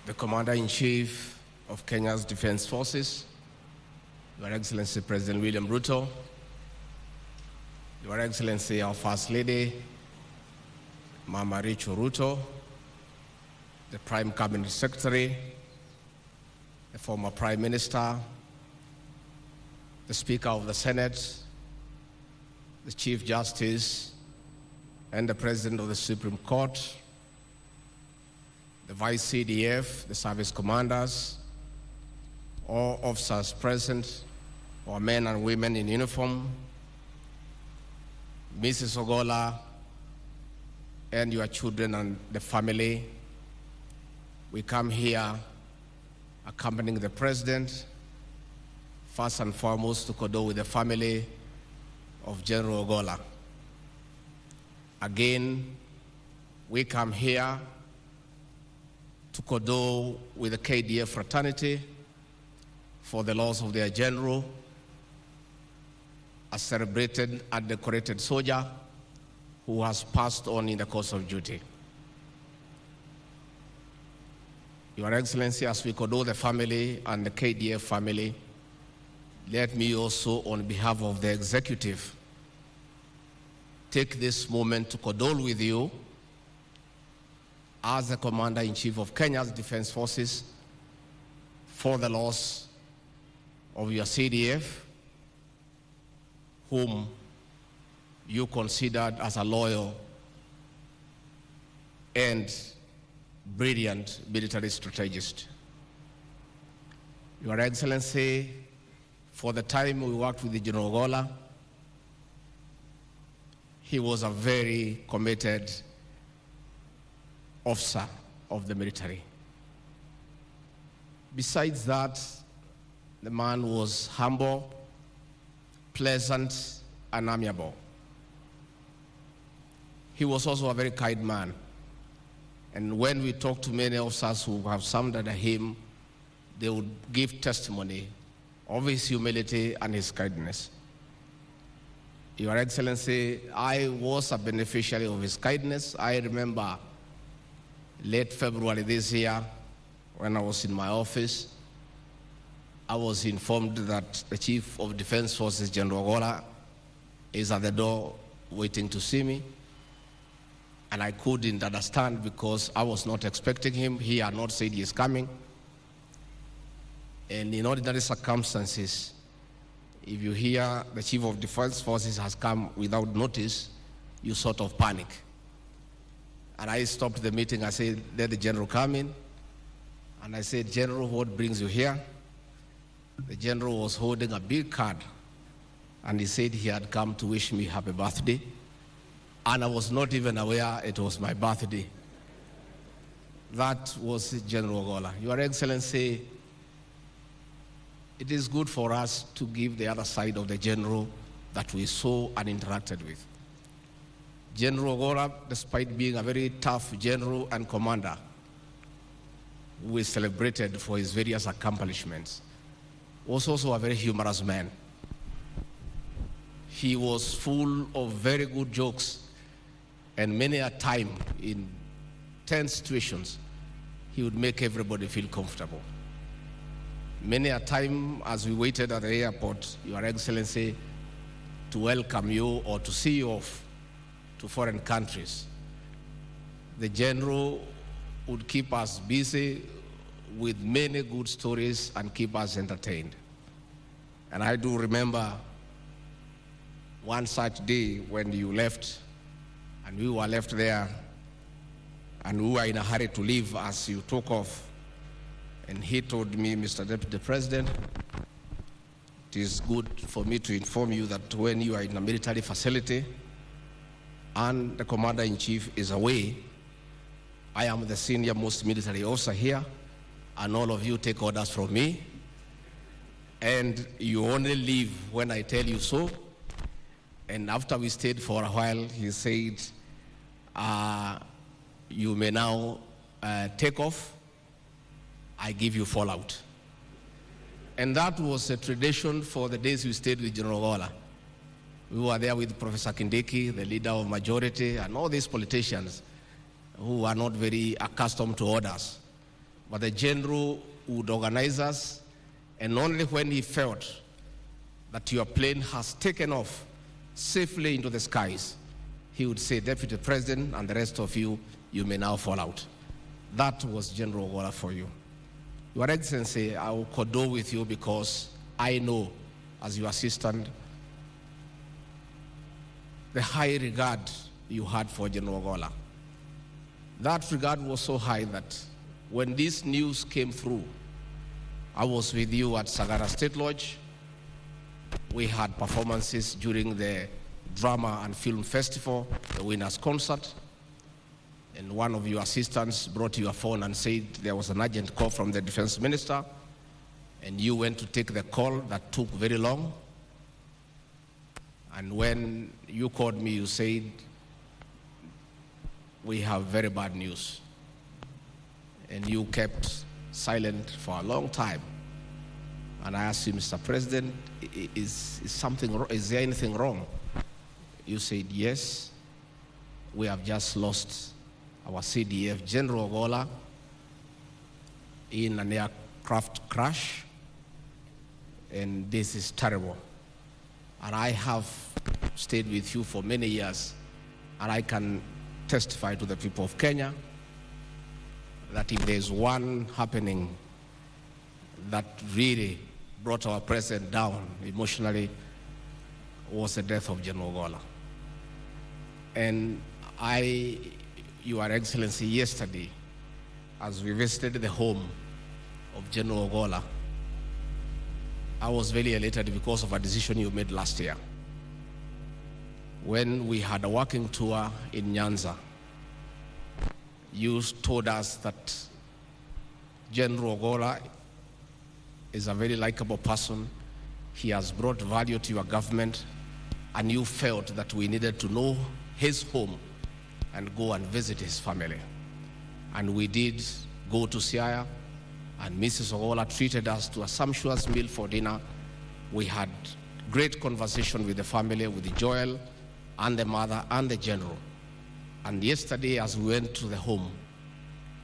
the Commander-in-Chief of Kenya's Defense Forces, Your Excellency President William Ruto, Your Excellency our First Lady, Mama Rachel Ruto, the Prime Cabinet Secretary, the former Prime Minister, the Speaker of the Senate, the Chief Justice, and the President of the Supreme Court, the Vice CDF, the service commanders, all officers present, our men and women in uniform, Mrs. Ogola, and your children and the family. We come here accompanying the President, first and foremost to condole with the family of General Ogolla. Again, we come here to condole with the KDF fraternity for the loss of their general, a celebrated and decorated soldier who has passed on in the course of duty. Your Excellency, as we condole the family and the KDF family, let me also, on behalf of the executive, take this moment to condole with you as the Commander-in-Chief of Kenya's Defense Forces for the loss of your CDF, whom you considered as a loyal and brilliant military strategist. Your Excellency, for the time we worked with General Ogolla, he was a very committed officer of the military. Besides that, the man was humble, pleasant, and amiable. He was also a very kind man. And when we talk to many officers who have served under him, they would give testimony of his humility and his kindness. Your Excellency, I was a beneficiary of his kindness. I remember late February this year, when I was in my office, I was informed that the Chief of Defense Forces, General Ogolla, is at the door waiting to see me. And I couldn't understand because I was not expecting him. He had not said he is coming. And in ordinary circumstances, if you hear the Chief of Defense Forces has come without notice, you sort of panic. And I stopped the meeting. I said, let the General come in. And I said, General, what brings you here? The General was holding a big card. And he said he had come to wish me happy birthday. And I was not even aware it was my birthday. That was General Ogolla. Your Excellency, it is good for us to give the other side of the General that we saw and interacted with. General Ogolla, despite being a very tough general and commander, who is celebrated for his various accomplishments, was also a very humorous man. He was full of very good jokes, and many a time in tense situations, he would make everybody feel comfortable. Many a time as we waited at the airport, Your Excellency, to welcome you or to see you off to foreign countries, the General would keep us busy with many good stories and keep us entertained. And I do remember one such day when you left, and we were left there, and we were in a hurry to leave as you took off. And he told me, Mr. Deputy President, it is good for me to inform you that when you are in a military facility and the Commander-in-Chief is away, I am the senior most military officer here, and all of you take orders from me, and you only leave when I tell you so. And after we stayed for a while, he said, you may now take off. I give you fallout. And that was a tradition for the days we stayed with General Ogolla. We were there with Professor Kindiki, the leader of majority, and all these politicians who are not very accustomed to orders. but the general would organize us, and only when he felt that your plane has taken off safely into the skies, he would say, Deputy President and the rest of you, you may now fall out. That was General Ogolla for you. Your Excellency, I will condole with you because I know, as your assistant, the high regard you had for General Ogolla. That regard was so high that when this news came through, I was with you at Sagara State Lodge. We had performances during the Drama and Film Festival, the Winners Concert, and one of your assistants brought you a phone and said there was an urgent call from the Defense Minister, and you went to take the call that took very long. And when you called me, you said, we have very bad news. And you kept silent for a long time. And I asked you, Mr. President, is there anything wrong? You said, yes, we have just lost our CDF General Ogolla in an aircraft crash, and this is terrible. And I have stayed with you for many years, and I can testify to the people of Kenya that if there's one happening that really brought our president down emotionally, was the death of General Ogolla. And Your Excellency, yesterday, as we visited the home of General Ogolla, I was very elated because of a decision you made last year. When we had a working tour in Nyanza, you told us that General Ogolla is a very likable person. He has brought value to your government, and you felt that we needed to know his home and go and visit his family. And we did go to Siaya, and Mrs. Ogolla treated us to a sumptuous meal for dinner. We had great conversation with the family, with Joel and the mother and the general. And yesterday, as we went to the home,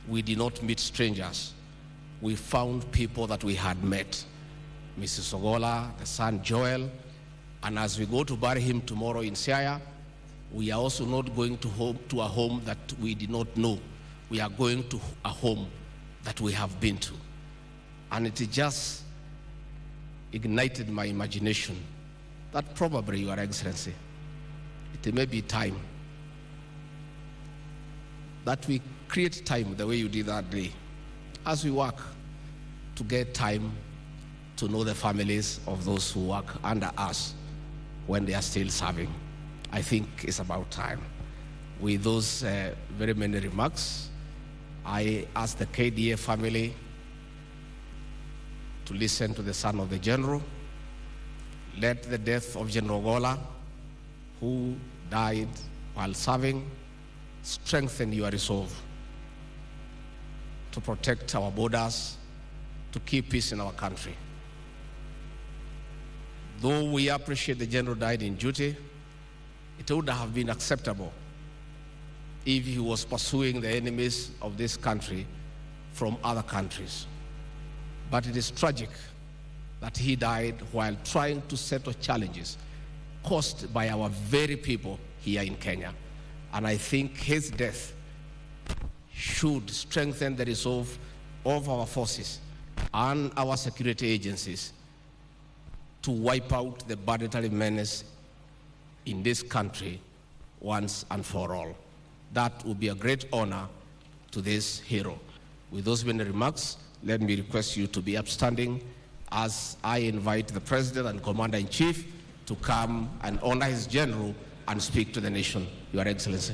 we did not meet strangers. We found people that we had met. Mrs. Ogolla, the son Joel, and as we go to bury him tomorrow in Siaya, we are also not going to a home that we did not know. We are going to a home that we have been to. And it just ignited my imagination that probably, Your Excellency, it may be time that we create time the way you did that day, as we work to get time to know the families of those who work under us when they are still serving. I think it's about time. With those very many remarks, I ask the KDA family to listen to the son of the general. Let the death of General Ogolla, who died while serving, strengthen your resolve to protect our borders, to keep peace in our country. Though we appreciate the general died in duty, it would have been acceptable if he was pursuing the enemies of this country from other countries. But it is tragic that he died while trying to settle challenges caused by our very people here in Kenya. And I think his death should strengthen the resolve of our forces and our security agencies to wipe out the banditry menace in this country once and for all. That would be a great honor to this hero. With those many remarks, let me request you to be upstanding as I invite the President and Commander-in-Chief to come and honor his general and speak to the nation. Your Excellency.